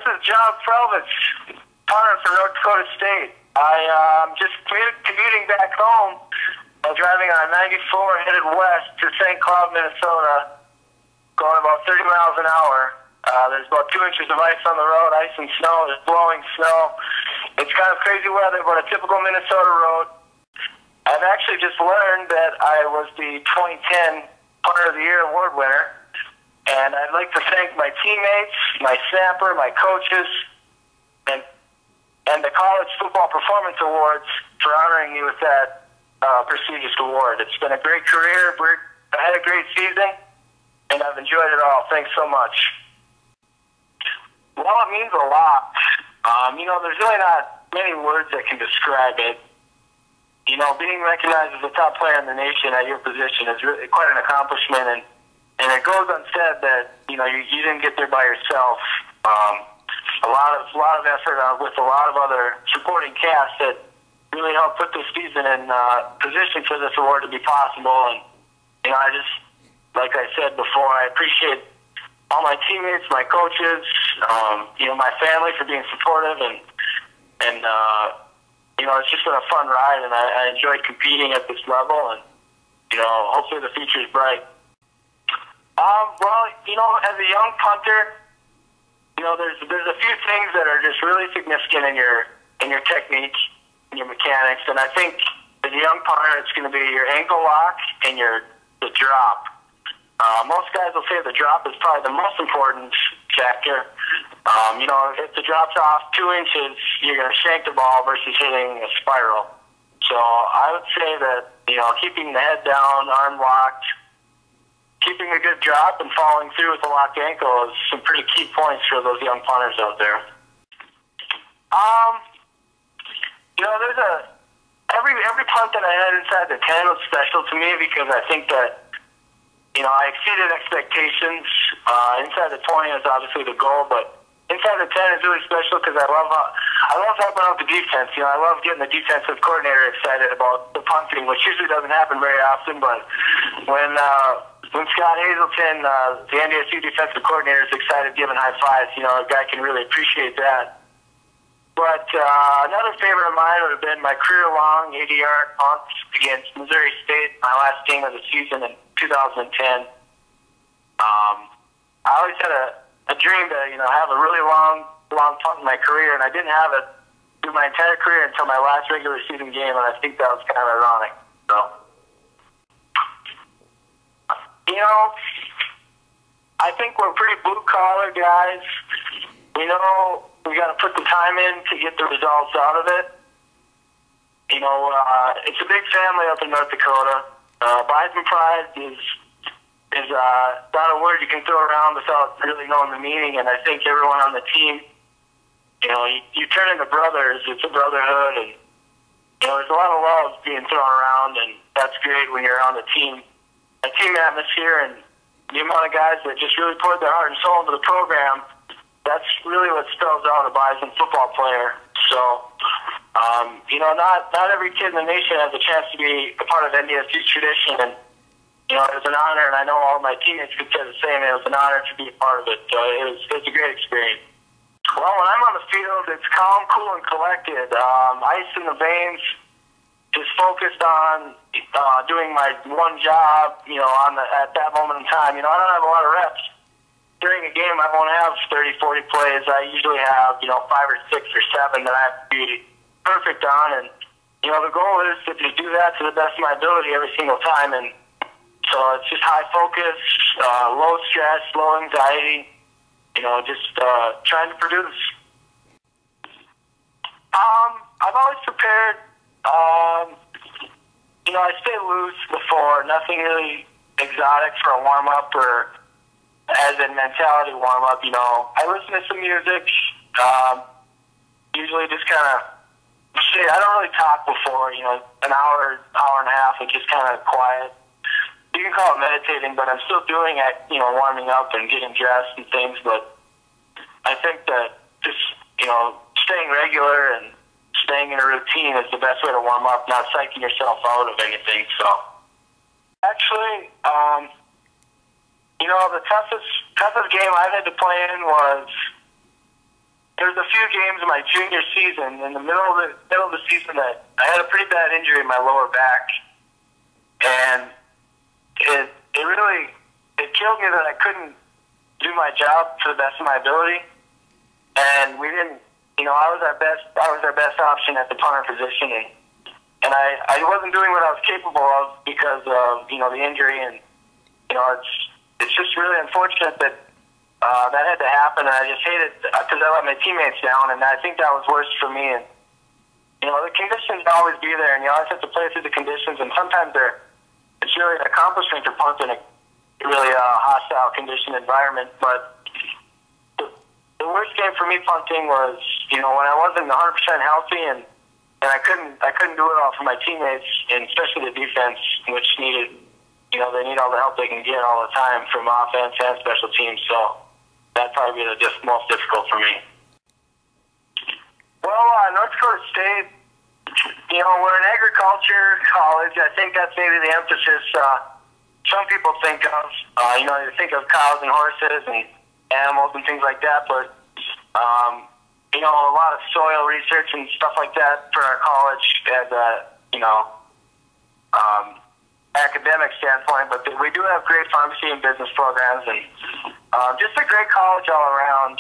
this is John Prelvitz, punter for North Dakota State. I'm just commuting back home while driving on 94 headed west to St. Cloud, Minnesota, going about 30 miles an hour. There's about 2 inches of ice on the road, ice and snow. There's blowing snow. It's kind of crazy weather, but a typical Minnesota road. I've actually just learned that I was the 2010 Punter of the Year award winner. And I'd like to thank my teammates, my snapper, my coaches, and the College Football Performance Awards for honoring me with that prestigious award. It's been a great career. I had a great season, and I've enjoyed it all. Thanks so much. Well, it means a lot. There's really not many words that can describe it. Being recognized as a top player in the nation at your position is really quite an accomplishment, and it goes unsaid that you didn't get there by yourself. A lot of effort with a lot of other supporting cast that really helped put this season in position for this award to be possible. And I just, like I said before, I appreciate all my teammates, my coaches, my family for being supportive, and it's just been a fun ride, and I enjoyed competing at this level, and hopefully the future is bright. As a young punter, there's a few things that are just really significant in your technique, in your mechanics, and I think as a young punter, it's going to be your ankle lock and the drop. Most guys will say the drop is probably the most important factor. If the drop's off 2 inches, you're going to shank the ball versus hitting a spiral. So I would say that keeping the head down, arm locked, keeping a good drop and following through with a locked ankle is some pretty key points for those young punters out there. There's every punt that I had inside the 10 was special to me because I think that I exceeded expectations. Inside the 20 is obviously the goal, but inside the 10 is really special because I love helping out the defense. I love getting the defensive coordinator excited about the punting, which usually doesn't happen very often, but when Scott Hazelton, the NDSU defensive coordinator, is excited giving high fives, a guy can really appreciate that. But another favorite of mine would have been my career-long 80-yard punts against Missouri State, my last game of the season in 2010. I always had a dream to, have a really long punt in my career, and I didn't have it through my entire career until my last regular season game, and I think that was kind of ironic. So, I think we're pretty blue-collar guys. We know we got to put the time in to get the results out of it. It's a big family up in North Dakota. Bison pride is not a word you can throw around without really knowing the meaning, and I think everyone on the team, you turn into brothers. It's a brotherhood, and there's a lot of love being thrown around, and that's great when you're on the team. The team atmosphere and the amount of guys that just really poured their heart and soul into the program, that's really what spells out a Bison football player. So, not every kid in the nation has a chance to be a part of NDSU's tradition, and it was an honor, and I know all my teammates could say the same. It was an honor to be a part of it. It was a great experience. Well, when I'm on the field, it's calm, cool, and collected. Ice in the veins, just focused on doing my one job, at that moment in time. I don't have a lot of reps. During a game, I won't have 30, 40 plays. I usually have, 5 or 6 or 7 that I have to be perfect on. And, the goal is to do that to the best of my ability every single time. And so it's just high focus, low stress, low anxiety, just trying to produce. I've always prepared. I stay loose before, nothing really exotic for a warm-up or as in mentality warm-up. I listen to some music, usually just kind of, I don't really talk before, an hour and a half of just kind of quiet. You can call it meditating, but I'm still doing it, warming up and getting dressed and things, but I think that just, staying regular and staying in a routine is the best way to warm up, not psyching yourself out of anything. So, actually, the toughest game I had to play in was there's a few games in my junior season, in the middle of the season, that I had a pretty bad injury in my lower back, and it really killed me that I couldn't do my job to the best of my ability, and we didn't. You know, I was our best option at the punter position, and I wasn't doing what I was capable of because of the injury, and it's just really unfortunate that that had to happen, and I just hate it because I let my teammates down, and I think that was worse for me. And the conditions always be there, and you always have to play through the conditions, and sometimes it's really an accomplishment to punt in a really hostile condition environment. But the worst game for me punting was when I wasn't 100% healthy, and I couldn't do it all for my teammates, and especially the defense, which needed they need all the help they can get all the time from offense and special teams. So that'd probably be the most difficult for me. Well, North Dakota State, we're an agriculture college. I think that's maybe the emphasis some people think of. You think of cows and horses and animals and things like that, but a lot of soil research and stuff like that for our college as a academic standpoint. But we do have great pharmacy and business programs, and just a great college all around.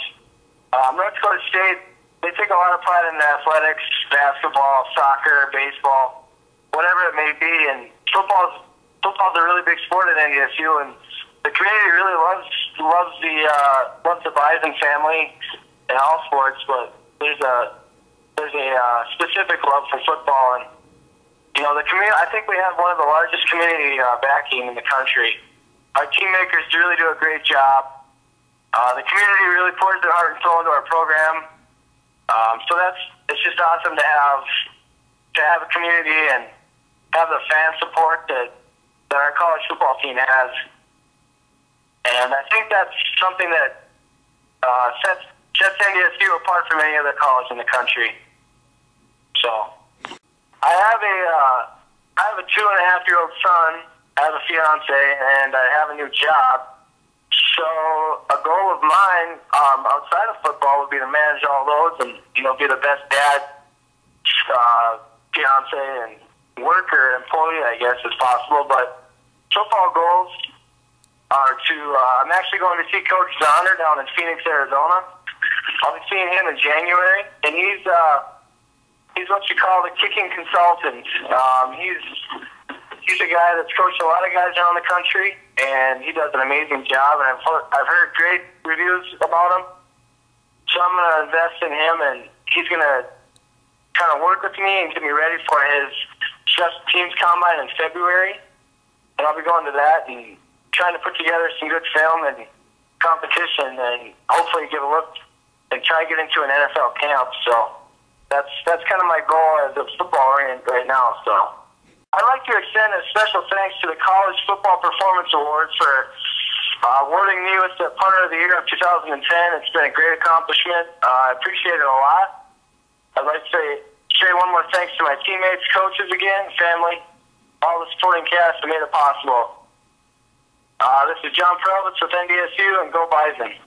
North Dakota State, they take a lot of pride in athletics, basketball, soccer, baseball, whatever it may be. And football's a really big sport at NDSU, and the community really loves the Bison family in all sports. But there's a specific love for football, and the community. I think we have one of the largest community backing in the country. Our team makers really do a great job. The community really pours their heart and soul into our program. So it's just awesome to have a community and have the fan support that our college football team has. And I think that's something that sets NDSU apart from any other college in the country. So I have a 2.5-year-old son, I have a fiance, and I have a new job. So a goal of mine outside of football would be to manage all those and be the best dad, fiance, and worker, employee, I guess, as possible. But football goals are to I'm actually going to see Coach Zahner down in Phoenix, Arizona. I'll be seeing him in January, and he's what you call the kicking consultant. He's a guy that's coached a lot of guys around the country, and he does an amazing job, and I've heard great reviews about him. So I'm going to invest in him, and he's going to kind of work with me and get me ready for his Just Teams Combine in February. And I'll be going to that and trying to put together some good film and competition, and hopefully give a look and try to get into an NFL camp. So that's kind of my goal as a football oriented right now. So I'd like to extend a special thanks to the College Football Performance Awards for awarding me with the Punter of the Year of 2010. It's been a great accomplishment. I appreciate it a lot. I'd like to say one more thanks to my teammates, coaches again, family, all the supporting cast that made it possible. This is John Prelvitz with NDSU, and go Bison.